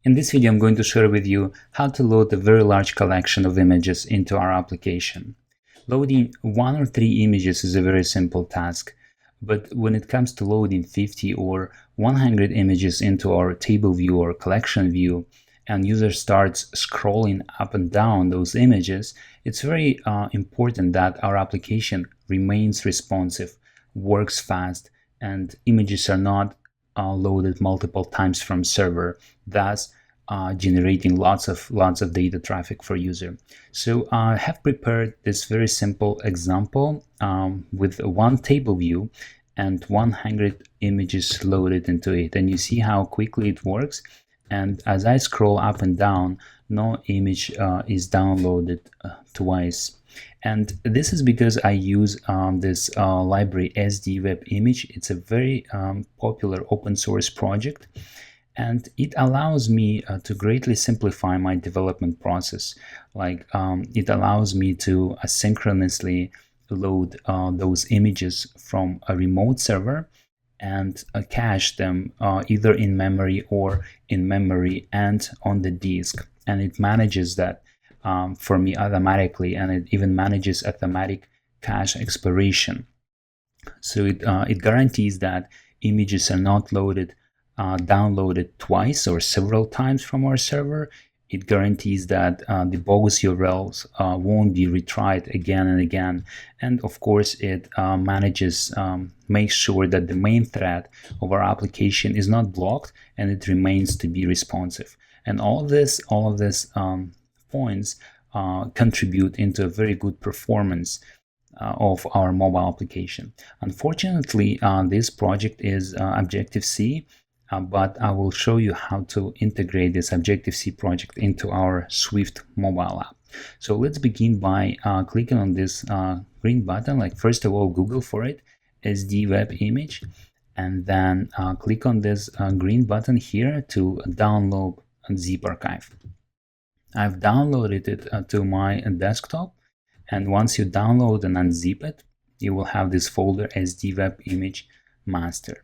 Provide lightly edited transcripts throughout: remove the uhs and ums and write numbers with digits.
In this video, I'm going to share with you how to load a very large collection of images into our application. Loading 1 or 3 images is a very simple task, but when it comes to loading 50 or 100 images into our table view or collection view, and user starts scrolling up and down those images, it's very important that our application remains responsive, works fast, and images are not loaded multiple times from server, thus generating lots of data traffic for user. So I have prepared this very simple example with one table view and 100 images loaded into it, and you see how quickly it works. And as I scroll up and down, no image is downloaded twice. And this is because I use this library SDWebImage. It's a very popular open source project, and it allows me to greatly simplify my development process. Like it allows me to asynchronously load those images from a remote server and cache them either in memory or in memory and on the disk, and it manages that for me automatically, and it even manages automatic cache expiration. So it guarantees that images are not downloaded twice or several times from our server. It guarantees that the bogus URLs won't be retried again and again. And of course, it makes sure that the main thread of our application is not blocked and it remains to be responsive. And all of this points contribute into a very good performance of our mobile application. Unfortunately, this project is Objective-C, but I will show you how to integrate this Objective-C project into our Swift mobile app. So let's begin by clicking on this green button. Like first of all, Google for it, SDWebImage, and then click on this green button here to download a zip archive. I've downloaded it to my desktop, and once you download and unzip it, you will have this folder SDWebImage master.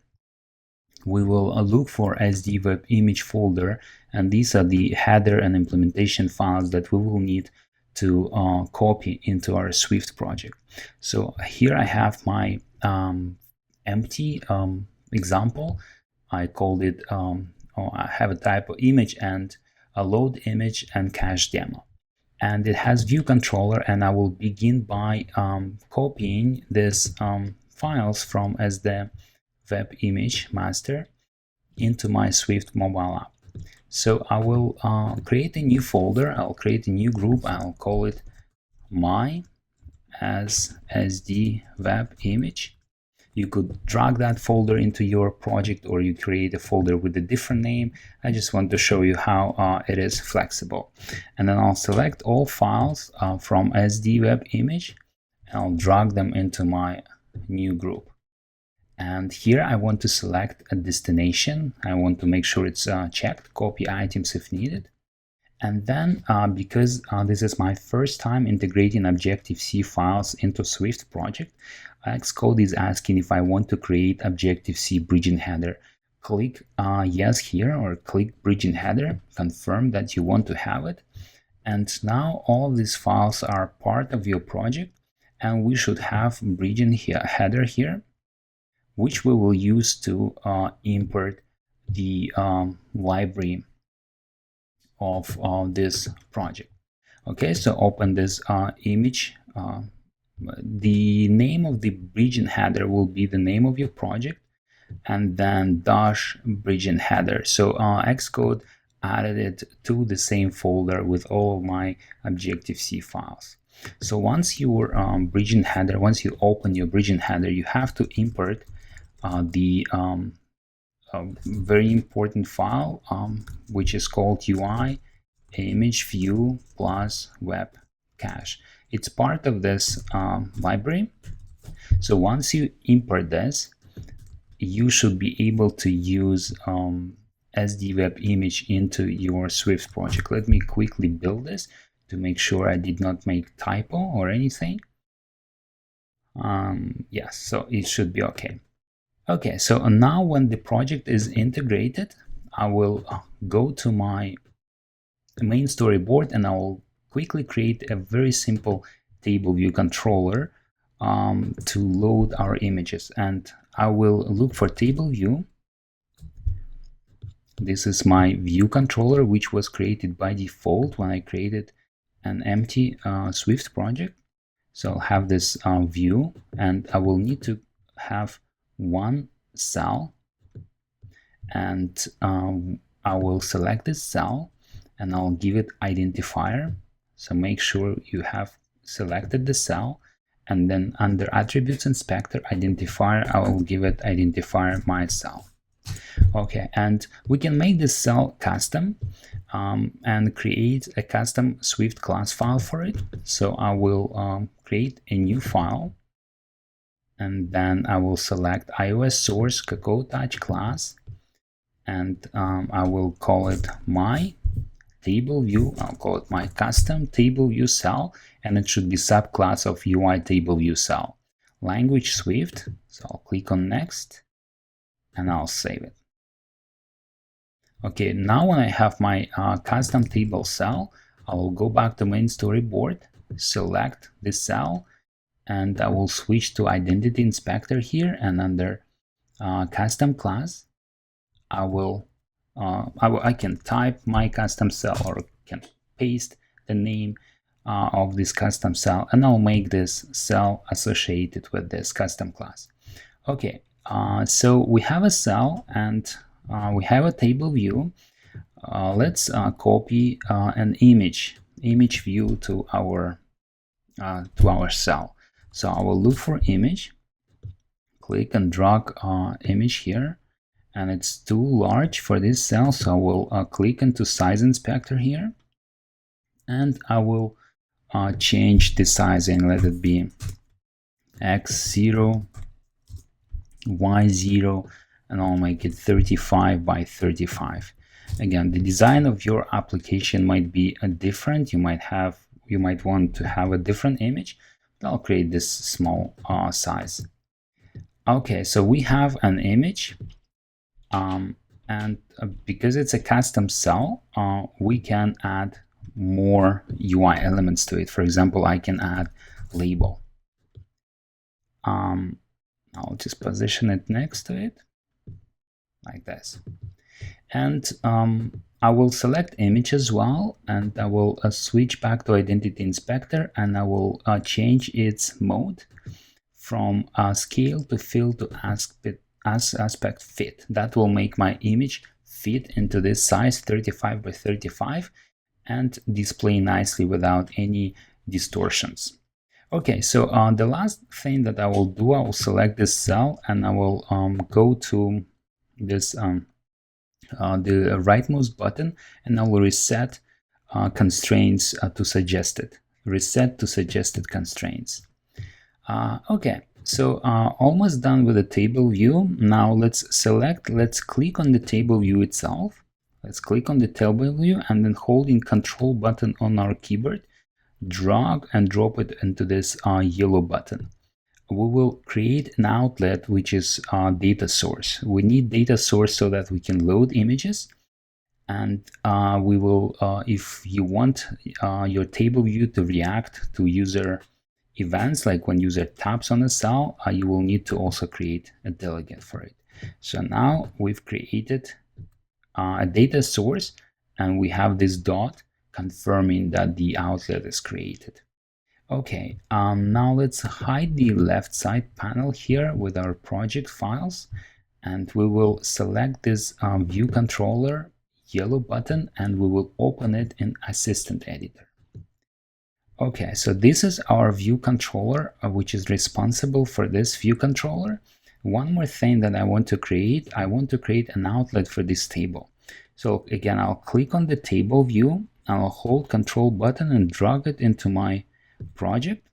We will look for SDWebImage folder, and these are the header and implementation files that we will need to copy into our Swift project. So here I have my empty example. I called it, I have a type of image and a load image and cache demo. And it has view controller, and I will begin by copying this files from SDWebImage master into my Swift mobile app. So I will create a new folder. I'll create a new group. I'll call it my as SDWebImage. You could drag that folder into your project, or you create a folder with a different name. I just want to show you how it is flexible. And then I'll select all files from SDWebImage, and I'll drag them into my new group. And here I want to select a destination. I want to make sure it's checked, copy items if needed. And then because this is my first time integrating Objective-C files into Swift project, Xcode is asking if I want to create Objective-C bridging header. Click yes here, or click bridging header, confirm that you want to have it. And now all of these files are part of your project, and we should have bridging header here, which we will use to import the library of this project. Okay, so open this image. The name of the bridging header will be the name of your project, and then dash bridging header. So Xcode added it to the same folder with all of my Objective-C files. So once your bridging header, once you open your bridging header, you have to import the very important file, which is called UIImageView plus web cache. It's part of this library. So once you import this, you should be able to use SDWebImage into your Swift project. Let me quickly build this to make sure I did not make typo or anything. Yes, so it should be okay. Okay, so now when the project is integrated, I will go to my main storyboard and I will quickly create a very simple table view controller to load our images. And I will look for table view. This is my view controller, which was created by default when I created an empty Swift project. So I'll have this view, and I will need to have one cell, and I will select this cell and I'll give it identifier. So make sure you have selected the cell, and then under attributes inspector identifier, I will give it identifier my cell. Okay, and we can make this cell custom and create a custom Swift class file for it. So I will create a new file, and then I will select iOS source Cocoa Touch class, and I will call it my table view. I'll call it my custom table view cell, and it should be subclass of UITableView cell. Language Swift. So I'll click on next and I'll save it. Okay, now when I have my custom table cell, I will go back to main storyboard, select this cell, and I will switch to identity inspector here, and under custom class, I can type my custom cell or can paste the name of this custom cell, and I'll make this cell associated with this custom class. Okay, so we have a cell and we have a table view. Let's copy an image view to our cell. So I will look for image, click and drag image here, and it's too large for this cell, so I will click into size inspector here, and I will change the sizing. Let it be x0, y0, and I'll make it 35 by 35. Again, the design of your application might be different. You might want to have a different image, but I'll create this small size. Okay, so we have an image, and because it's a custom cell, we can add more UI elements to it. For example, I can add label. I'll just position it next to it like this, and I will select image as well, and I will switch back to identity inspector, and I will change its mode from scale to fill to aspect fit. That will make my image fit into this size 35 by 35 and display nicely without any distortions. Okay, so the last thing that I will do, I will select this cell and I will go to this the rightmost button, and I will reset constraints to suggested. Reset to suggested constraints. Okay, so almost done with the table view. Now let's click on the table view itself. Let's click on the table view and then holding Control button on our keyboard, drag and drop it into this yellow button. We will create an outlet which is data source. We need data source so that we can load images, and we will, if you want your table view to react to user events, like when user taps on a cell, you will need to also create a delegate for it. So now we've created a data source, and we have this dot confirming that the outlet is created. Okay, now let's hide the left side panel here with our project files, and we will select this view controller yellow button, and we will open it in Assistant Editor. Okay, so this is our view controller, which is responsible for this view controller. One more thing that I want to create an outlet for this table. So again, I'll click on the table view, I'll hold Control button and drag it into my project,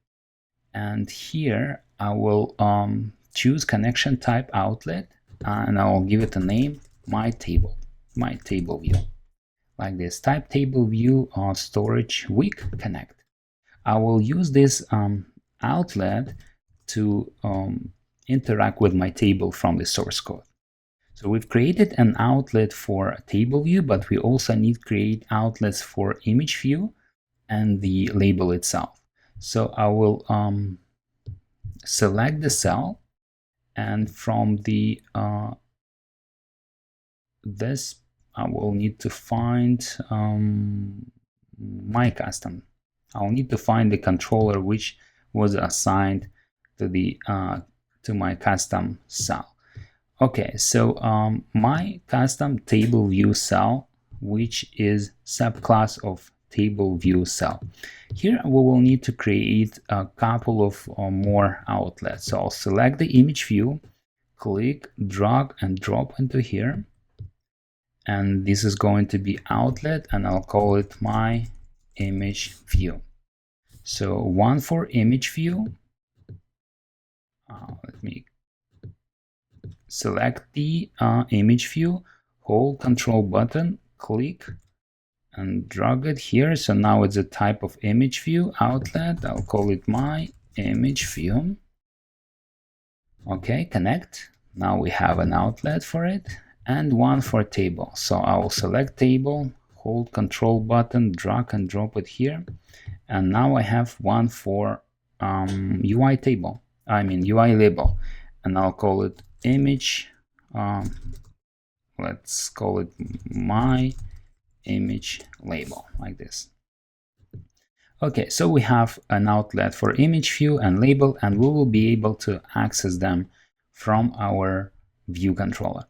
and here I will choose connection type outlet, and I will give it a name, my table view, like this. Type table view storage weak connect. I will use this outlet to interact with my table from the source code. So we've created an outlet for table view, but we also need to create outlets for image view and the label itself. So I will select the cell, and from the this I will need to find my custom. I'll need to find the controller which was assigned to the to my custom cell. Okay, so my custom table view cell, which is subclass of table view cell. Here we will need to create a couple of more outlets. So I'll select the image view, click, drag and drop into here. And this is going to be outlet, and I'll call it my image view. So one for image view. Let me select the image view, hold Control button, click and drag it here. So now it's a type of image view outlet. I'll call it my image view. Okay, connect. Now we have an outlet for it, and one for table. So I will select table, hold Control button, drag and drop it here. And now I have one for UI table, UI label, and I'll call it image. Let's call it my image label, like this. Okay, so we have an outlet for image view and label, and we will be able to access them from our view controller.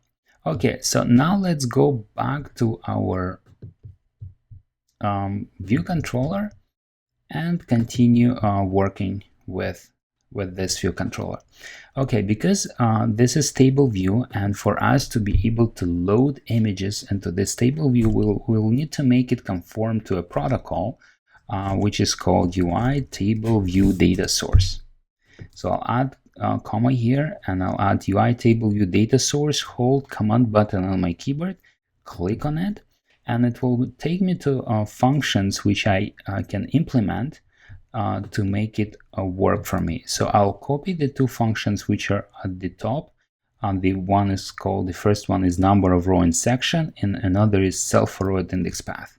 Okay, so now let's go back to our view controller and continue working with this view controller. Okay, because this is table view, and for us to be able to load images into this table view, we'll need to make it conform to a protocol which is called UITableView data source. So I'll add a comma here, and I'll add UITableView data source, hold Command button on my keyboard, click on it, and it will take me to functions which I can implement to make it work for me. So I'll copy the two functions which are at the top. The first one is number of row in section, and another is self-forward index path.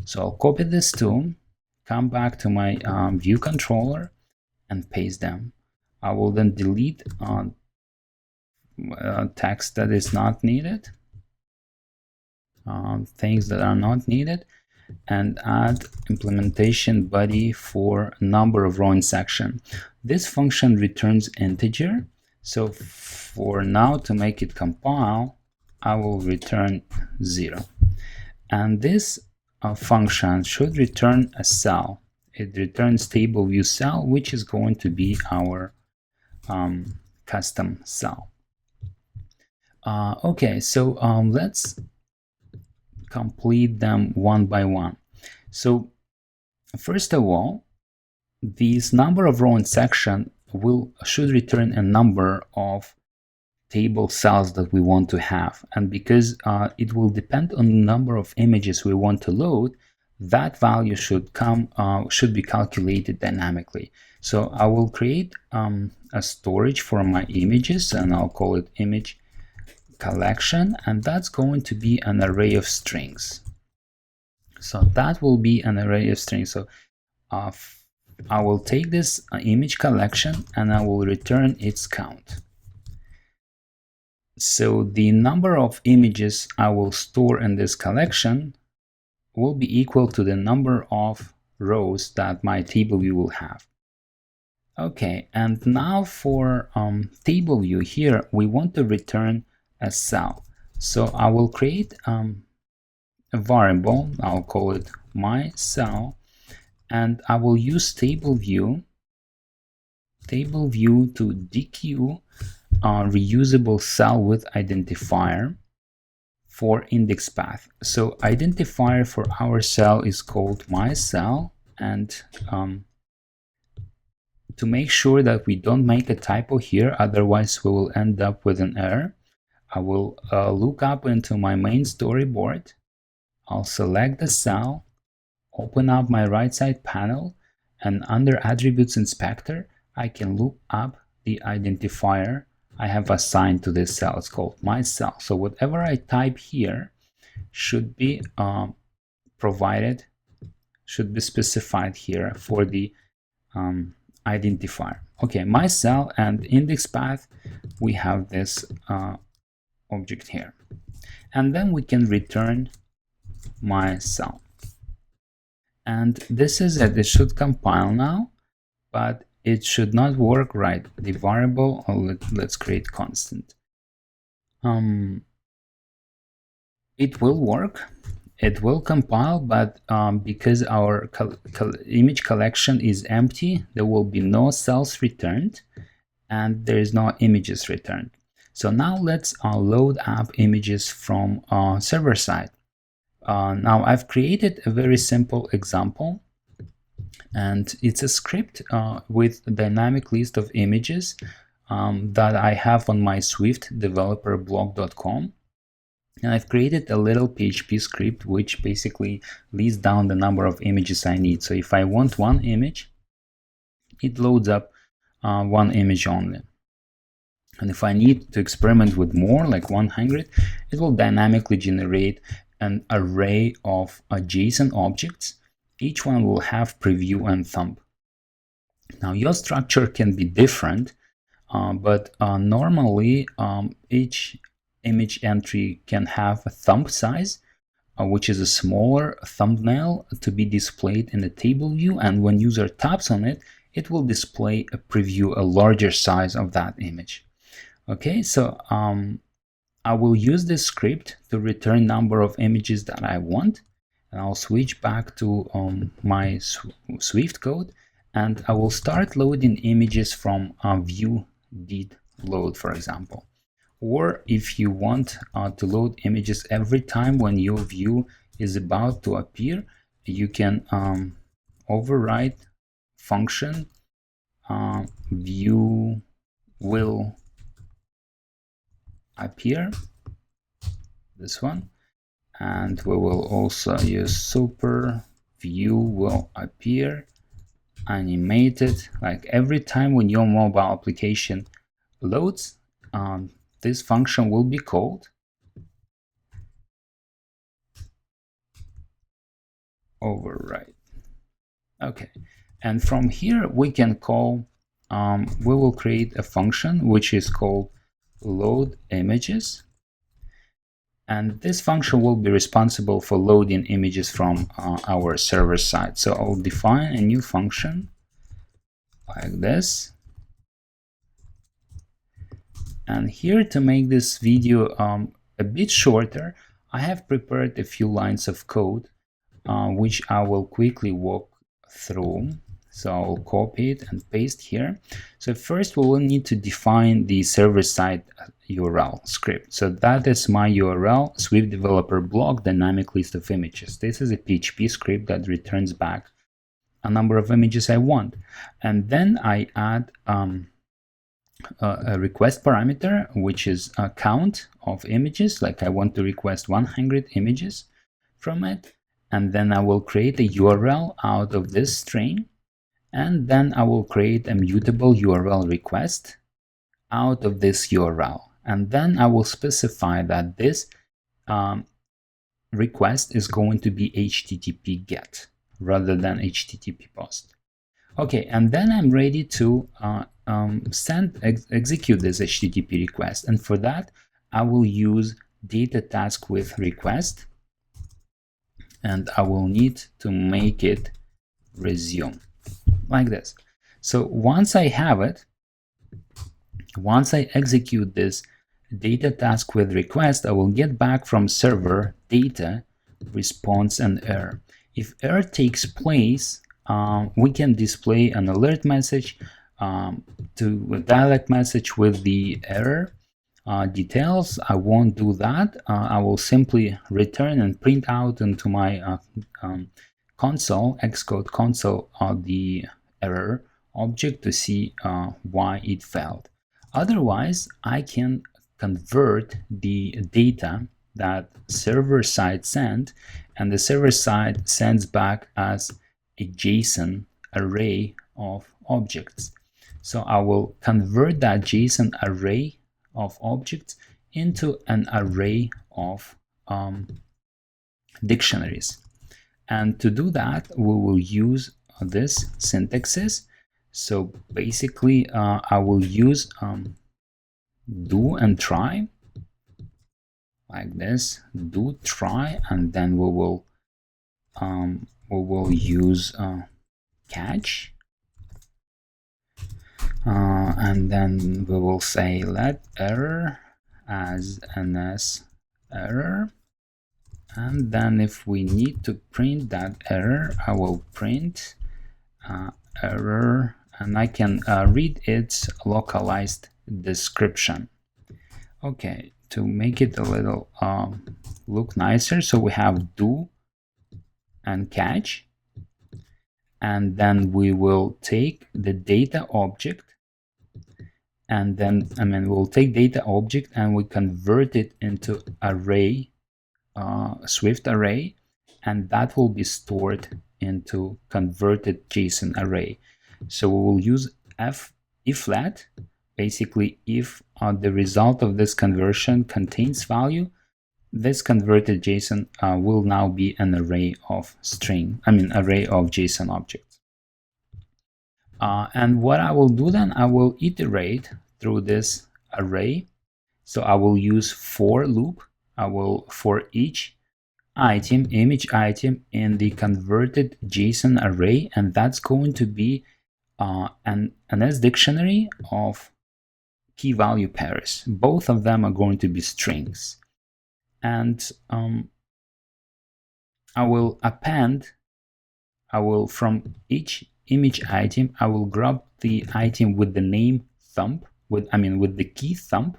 So I'll copy these two, come back to my view controller and paste them. I will then delete text that is not needed, things that are not needed, and add implementation body for number of row in section. This function returns integer. So for now, to make it compile, I will return 0. And this function should return a cell. It returns table view cell, which is going to be our custom cell. Okay, so let's complete them one by one. So first of all, this number of row in section should return a number of table cells that we want to have, and because it will depend on the number of images we want to load, that value should be calculated dynamically. So I will create a storage for my images, and I'll call it image collection, and that's going to be an array of strings. So that will be an array of strings. So I will take this image collection and I will return its count. So the number of images I will store in this collection will be equal to the number of rows that my table view will have. Okay, and now for table view, here we want to return a cell. So I will create a variable, I'll call it my cell, and I will use table view to dequeue reusable cell with identifier for index path. So identifier for our cell is called my cell, and to make sure that we don't make a typo here, otherwise we will end up with an error, I will look up into my main storyboard. I'll select the cell, open up my right side panel, and under Attributes Inspector, I can look up the identifier I have assigned to this cell. It's called my cell. So whatever I type here should be provided, should be specified here for the identifier. Okay, my cell and index path, we have this object here. And then we can return my cell. And this is it. It should compile now, but it should not work right. The variable, let's create constant. It will work. It will compile, but because our image collection is empty, there will be no cells returned, and there is no images returned. So now let's load up images from server side. Now I've created a very simple example, and it's a script with a dynamic list of images that I have on my SwiftDeveloperBlog.com. And I've created a little PHP script which basically lists down the number of images I need. So if I want one image, it loads up one image only. And if I need to experiment with more, like 100, it will dynamically generate an array of JSON objects. Each one will have preview and thumb. Now your structure can be different, but normally each image entry can have a thumb size, which is a smaller thumbnail to be displayed in the table view, and when user taps on it, it will display a preview, a larger size of that image. Okay, so I will use this script to return number of images that I want, and I'll switch back to my Swift code, and I will start loading images from view did load, for example. Or if you want to load images every time when your view is about to appear, you can override function view will appear, this one, and we will also use super view will appear animated. Like every time when your mobile application loads, this function will be called. Override. Okay, and from here we can call, we will create a function which is called load images, and this function will be responsible for loading images from our server side. So I'll define a new function like this. And here, to make this video a bit shorter, I have prepared a few lines of code which I will quickly walk through. So I'll copy it and paste here. So first we will need to define the server-side URL script. So that is my URL, Swift Developer Blog dynamic list of images. This is a PHP script that returns back a number of images I want. And then I add a request parameter, which is a count of images. Like I want to request 100 images from it. And then I will create a URL out of this string. And then I will create a mutable URL request out of this URL. And then I will specify that this request is going to be HTTP GET rather than HTTP POST. Okay, and then I'm ready to execute this HTTP request. And for that, I will use data task with request. And I will need to make it resume. Like this. So once I have it, once I execute this data task with request, I will get back from server data, response, and error. If error takes place, we can display an alert message to a dialog message with the error details. I won't do that. I will simply return and print out into my console, Xcode console, the error object to see why it failed. Otherwise, I can convert the data that server side sent, and the server side sends back as a JSON array of objects. So I will convert that JSON array of objects into an array of dictionaries. And to do that, we will use this syntaxes. So basically, I will use do and try, like this, do, try, and then we will use catch, and then we will say let error as ns error, and then if we need to print that error, I will print error, and I can read its localized description. Okay, to make it a little look nicer, so we have do and catch, and then we will take the data object, and then we'll take data object and we convert it into array, Swift array, and that will be stored into converted JSON array. So we will use if let, basically if the result of this conversion contains value, this converted JSON will now be an array of array of JSON objects. And what I will do then, I will iterate through this array. So I will use for loop. I will for each item, image item in the converted JSON array, and that's going to be an S dictionary of key value pairs. Both of them are going to be strings. And I will append, from each image item, I will grab the item with the name thumb, with the key thumb,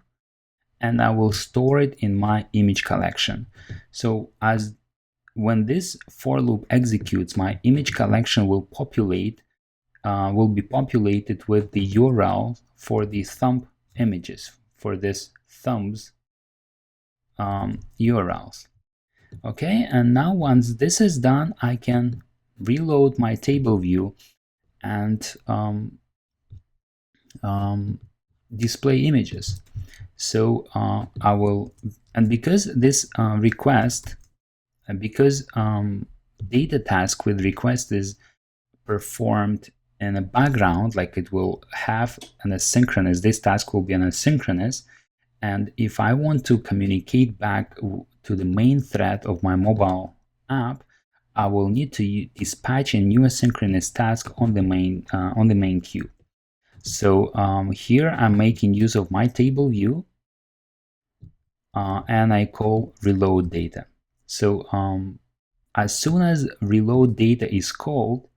and I will store it in my image collection. So when this for loop executes, my image collection will be populated with the URL for the thumb images, for this thumbs URLs. Okay, and now once this is done, I can reload my table view and display images. So I will, and because this request, because data task with request is performed in a background, like it will have an asynchronous, this task will be an asynchronous, and if I want to communicate back to the main thread of my mobile app, I will need to dispatch a new asynchronous task on the main queue. So here I'm making use of my table view, and I call reload data. So as soon as reload data is called,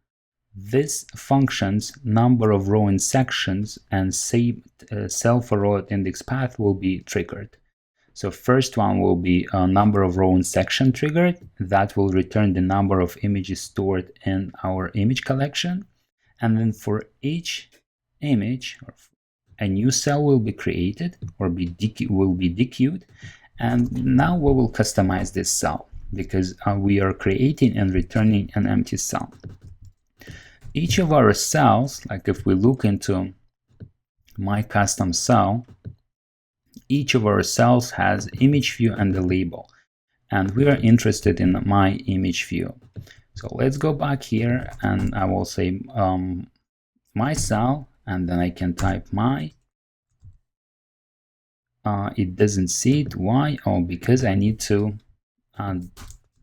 this function's number of row and sections and cell for row index path will be triggered. So first one will be a number of row and section triggered. That will return the number of images stored in our image collection. And then for each image, a new cell will be created or will be dequeued. And now we will customize this cell because we are creating and returning an empty cell. Each of our cells, like if we look into my custom cell, each of our cells has image view and a label, and we are interested in my image view. So let's go back here, and I will say my cell, and then I can type my. It doesn't see it. Why? Oh, because I need to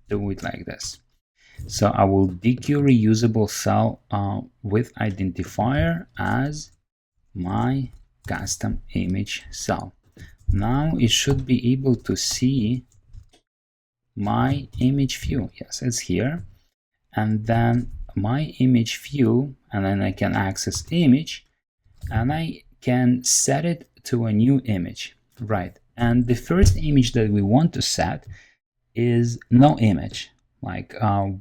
do it like this. So I will dequeue reusable cell with identifier as my custom image cell. Now it should be able to see my image view. Yes, it's here. And then my image view, and then I can access image, and I can set it to a new image. Right. And the first image that we want to set is no image, like a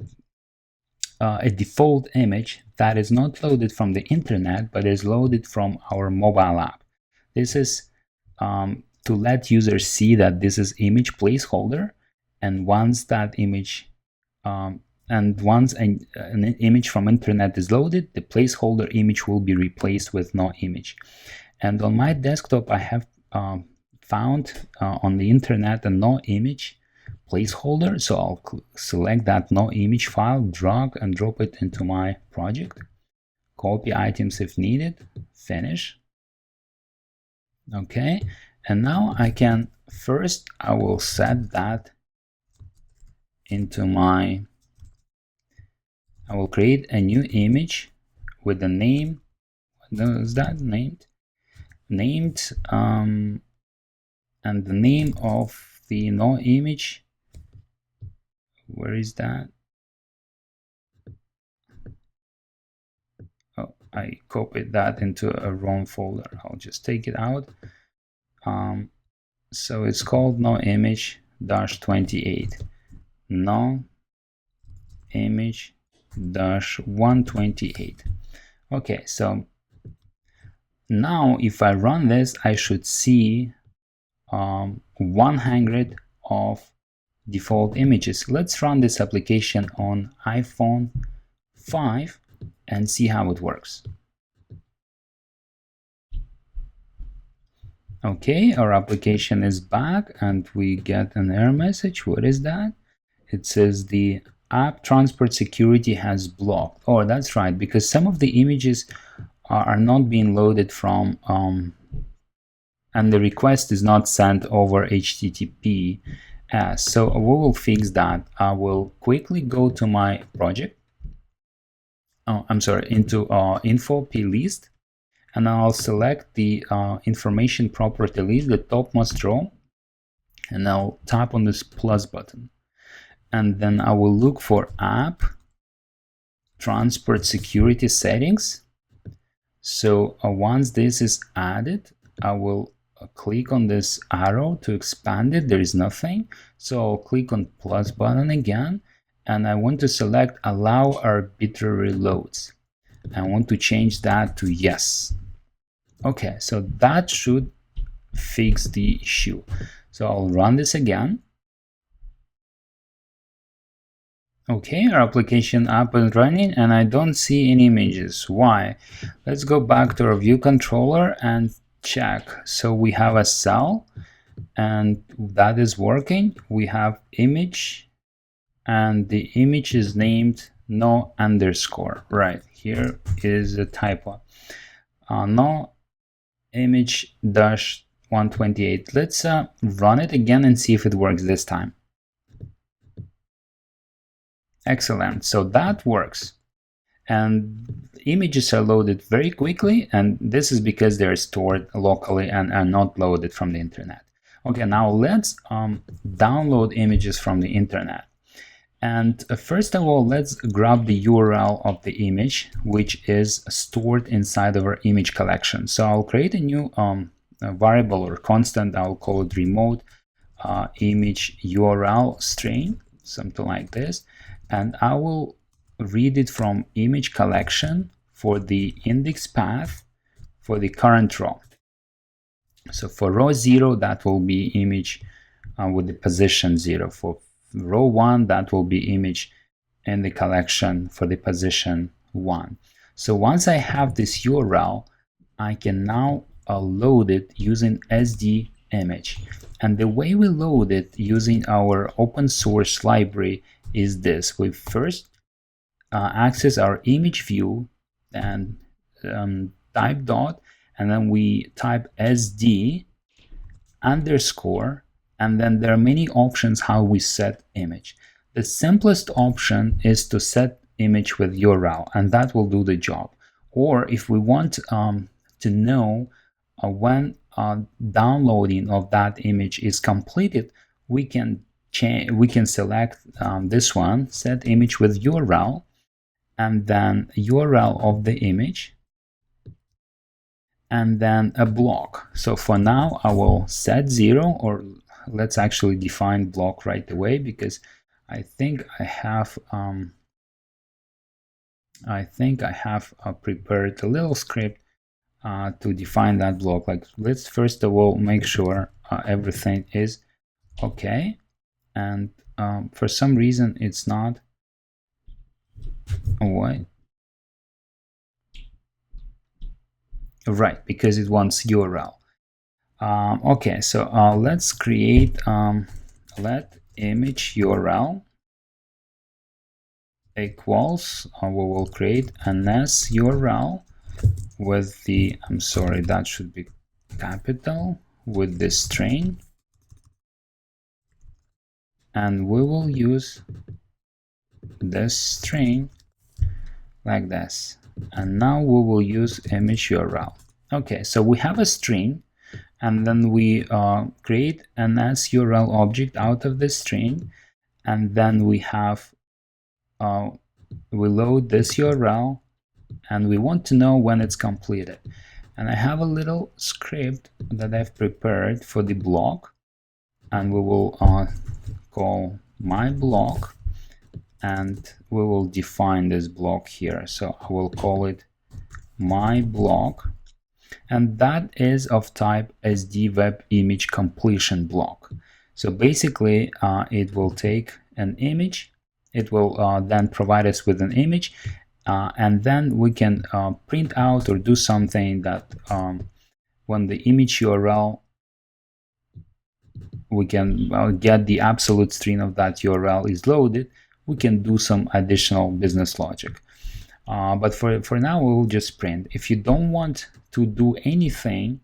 default image that is not loaded from the internet, but is loaded from our mobile app. This is to let users see that this is image placeholder, and once that image once an image from internet is loaded, the placeholder image will be replaced with no image. And on my desktop, I have found on the internet a no image placeholder, so I'll select that no image file, drag and drop it into my project, copy items if needed, finish. Okay, and now I can first, I will set that into my, I will create a new image with the name, what is that named, and the name of the no image, where is that? Oh, I copied that into a wrong folder. I'll just take it out. So it's called no image dash 28, no image dash 128. Okay, so now if I run this, I should see 100 of default images. Let's run this application on iPhone 5 and see how it works. Okay, our application is back and we get an error message. What is that? It says the app transport security has blocked. Oh, that's right, because some of the images are not being loaded from and the request is not sent over HTTP. So we will fix that. I will quickly go to my project. Oh, I'm sorry, into info plist, and I'll select the information property list, the topmost row, and I'll tap on this plus button. And then I will look for app transport security settings. So once this is added, I will click on this arrow to expand it. There is nothing, so I'll click on plus button again, and I want to select allow arbitrary loads. I want to change that to yes. Okay, so that should fix the issue. So I'll run this again. Okay, our application up and running, and I don't see any images. Why? Let's go back to our view controller and check. So we have a cell and that is working. We have image and the image is named no underscore. Right, here is a typo. No image dash 128. Let's run it again and see if it works this time. Excellent, so that works. And images are loaded very quickly, and this is because they're stored locally and are not loaded from the internet. Okay, now let's download images from the internet. And first of all, let's grab the URL of the image, which is stored inside of our image collection. So I'll create a new variable or constant. I'll call it remote image URL string, something like this. And I will read it from image collection for the index path for the current row. So for row 0, that will be image with the position 0. For row 1, that will be image in the collection for the position 1. So once I have this URL, I can now load it using SDWebImage. And the way we load it using our open source library is this. We first access our image view and type dot, and then we type SD underscore, and then there are many options how we set image. The simplest option is to set image with URL, and that will do the job. Or if we want to know when downloading of that image is completed, we can select this one, set image with URL, and then URL of the image, and then a block. So for now, I will set 0, or let's actually define block right away, because I think I have prepared a little script to define that block. Like, let's first of all make sure everything is okay, and for some reason it's not. Why? Right, because it wants URL. Okay, so let's create let image URL equals, we will create an S URL with the, I'm sorry, that should be capital, with the string, and we will use this string like this. And now we will use image URL. Okay, so we have a string, and then we create an SURL object out of this string, and then we have we load this URL, and we want to know when it's completed. And I have a little script that I've prepared for the block, and we will call my block, and we will define this block here. So I will call it my block, and that is of type SDWebImage completion block. So basically it will take an image, it will then provide us with an image, and then we can print out or do something that when the image URL, we can get the absolute string of that URL is loaded, we can do some additional business logic. But for now, we will just print. If you don't want to do anything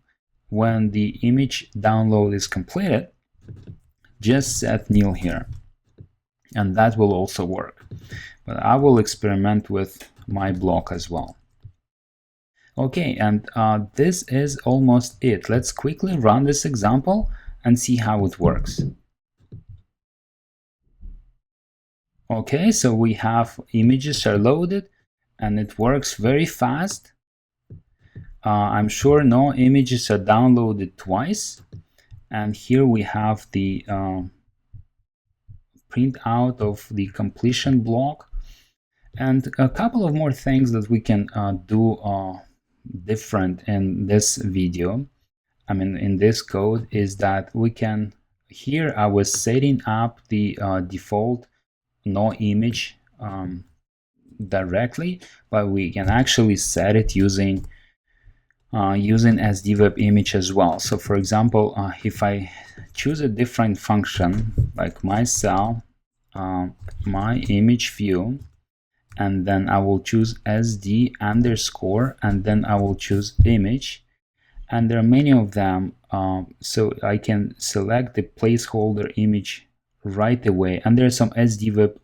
when the image download is completed, just set nil here, and that will also work. But I will experiment with my block as well. Okay, and this is almost it. Let's quickly run this example and see how it works. Okay, so we have images are loaded, and it works very fast. I'm sure no images are downloaded twice. And here we have the print out of the completion block, and a couple of more things that we can do different in this video. I mean, in this code, is that we can, here I was setting up the default no image directly, but we can actually set it using SDWebImage as well. So for example, if I choose a different function like my cell, my image view, and then I will choose SD underscore, and then I will choose image, and there are many of them, so I can select the placeholder image right away, and there are some SDWeb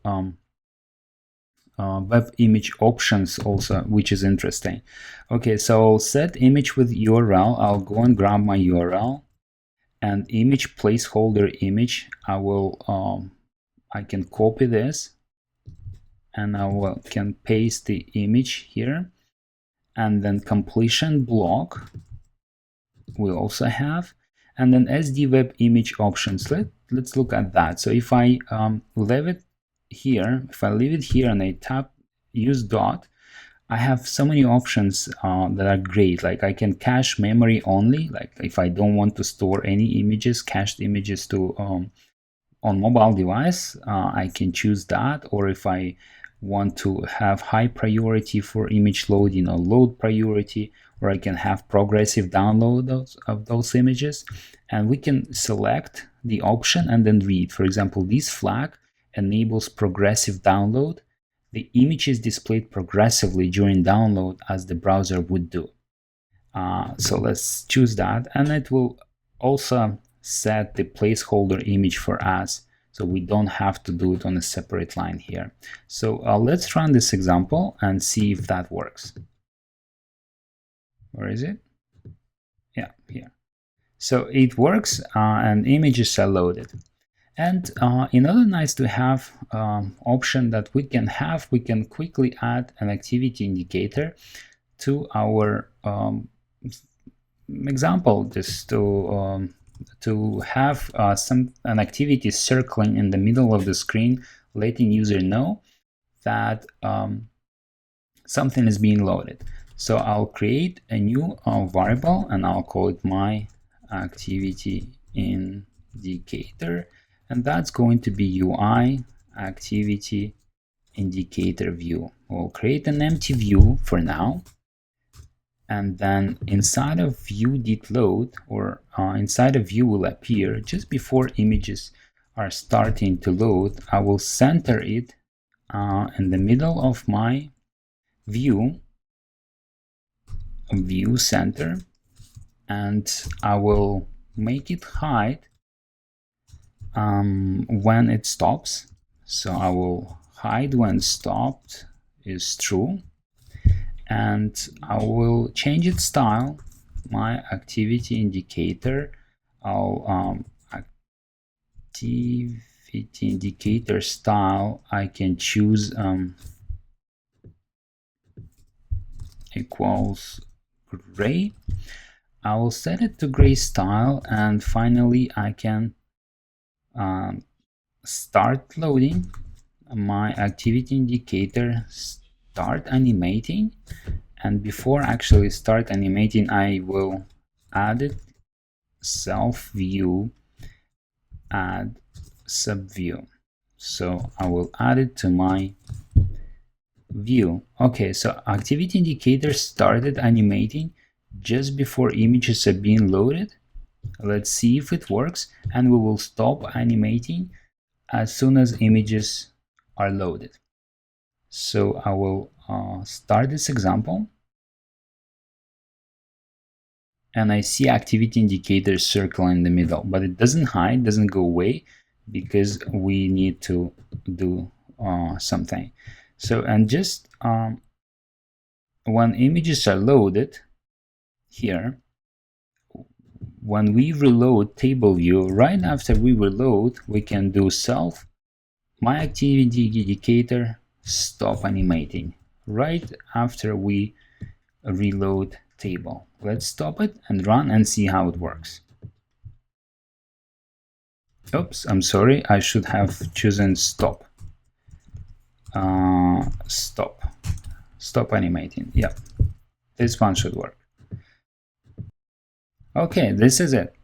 web image options also, which is interesting. Okay, so I'll set image with URL. I'll go and grab my URL, and image placeholder image, I will I can copy this, and I can paste the image here, and then completion block we also have, and then SDWebImage options. Let's look at that. So if I leave it here, and I tap use dot, I have so many options that are great. Like I can cache memory only, like if I don't want to store any images, cached images to on mobile device, I can choose that. Or if I want to have high priority for image loading or load priority, or I can have progressive download of those images, and we can select the option and then read. For example, this flag enables progressive download. The image is displayed progressively during download as the browser would do. So let's choose that, and it will also set the placeholder image for us, so we don't have to do it on a separate line here. So let's run this example and see if that works. Where is it? Yeah, here. So it works, and images are loaded. And another nice to have option that we can quickly add an activity indicator to our example, just to have an activity circling in the middle of the screen, letting user know that something is being loaded. So I'll create a new variable, and I'll call it my activity indicator, and that's going to be UI activity indicator view. We'll create an empty view for now, and then inside of view.load, or inside of view will appear just before images are starting to load. I will center it in the middle of my view center, and I will make it hide when it stops. So I will hide when stopped is true, and I will change its style. My activity indicator, I'll activity indicator style, I can choose equals gray. I will set it to gray style, and finally I can start loading. My activity indicator start animating, and before actually start animating, I will add it self view, add subview. So I will add it to my view. Okay, so activity indicator started animating just before images are being loaded. Let's see if it works, and we will stop animating as soon as images are loaded. So I will start this example, and I see activity indicator circle in the middle, but it doesn't hide, doesn't go away, because we need to do something. So, and just when images are loaded here, when we reload table view, right after we reload, we can do self my activity indicator stop animating right after we reload table. Let's stop it and run and see how it works. Oops, I'm sorry, I should have chosen stop. Stop animating. Yeah, this one should work. Okay, this is it.